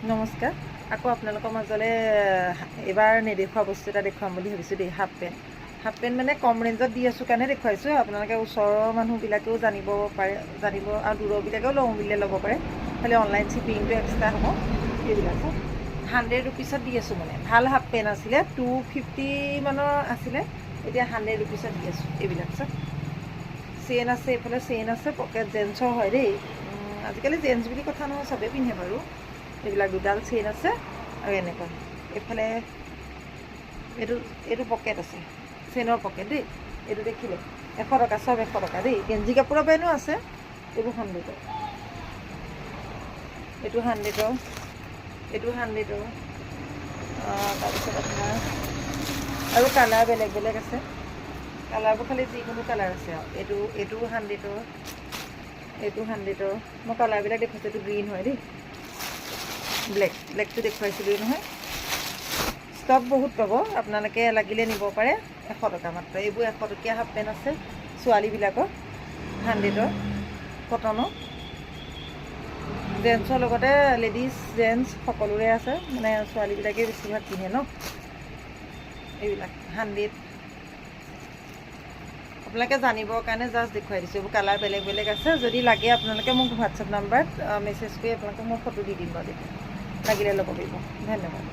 নমস্কাৰ। আকৌ আপোনালোকৰ মাজলৈ এইবাৰ নেদেখুৱা বস্তু এটা দেখুৱাম বুলি ভাবিছোঁ দেই। হাফ পেণ্ট মানে কম ৰেঞ্জত দি আছোঁ কাৰণে দেখুৱাইছোঁ। আপোনালোকে ওচৰৰ মানুহবিলাকেও জানিব আৰু দূৰবিলাকেও লওঁ বুলিলে ল'ব পাৰে। খালি অনলাইন শ্বিপিংটো এক্সট্ৰা হ'ব। এইবিলাক 100 ৰুপিছত দি আছোঁ। মানে ভাল হাফ পেণ্ট আছিলে 250 মানৰ আছিলে, এতিয়া 100 ৰুপিছত দি আছোঁ। এইবিলাক চব চেইন আছে, এইফালে চেইন আছে, পকেট জেন্সৰ হয় দেই। আজিকালি জেন্স বুলি কথা নহয়, চবেই পিন্ধে বাৰু। এইবিলাক দুডাল চেইন আছে আৰু এনেকুৱা এইফালে এইটো পকেট আছে, চেইনৰ পকেট দেই। এইটো দেখিলে 100 টকা, চব 100 টকা দেই। গেঞ্জি কাপোৰৰ পেনো আছে। এইবোৰ 100ৰ, এইটো 100ৰ, এইটো 100ৰ। তাৰপিছত আপোনাৰ আৰু কালাৰ বেলেগ বেলেগ আছে। কালাৰবোৰ খালি যিকোনো কালাৰ আছে আৰু এইটো 100ৰ, এইটো 100ৰ। মই কালাৰবিলাক দেখুৱাইছোঁ। এইটো গ্ৰীণ হয় দেই, ব্লেকটো দেখুৱাইছিলোঁ নহয়। ষ্টক বহুত পাব, আপোনালোকে লাগিলে নিব পাৰে। 100 টকা মাত্ৰ। এইবোৰ 100 টকীয়া হাফ পেণ্ট আছে ছোৱালীবিলাকৰ, 100ৰ কটনৰ। জেন্সৰ লগতে লেডিজ জেন্টছ সকলোৰে আছে, মানে ছোৱালীবিলাকেই বেছিভাগ পিন্ধে ন এইবিলাক। 100 আপোনালোকে জানিবৰ কাৰণে জাষ্ট দেখুৱাই দিছোঁ। এইবোৰ কালাৰ বেলেগ বেলেগ আছে। যদি লাগে আপোনালোকে মোক হোৱাটছএপ নাম্বাৰত মেছেজ কৰি আপোনালোকক মই ফটো দি দিম বাৰু। তেতিয়া লাগিলে ল'ব পাৰিব। ধন্যবাদ।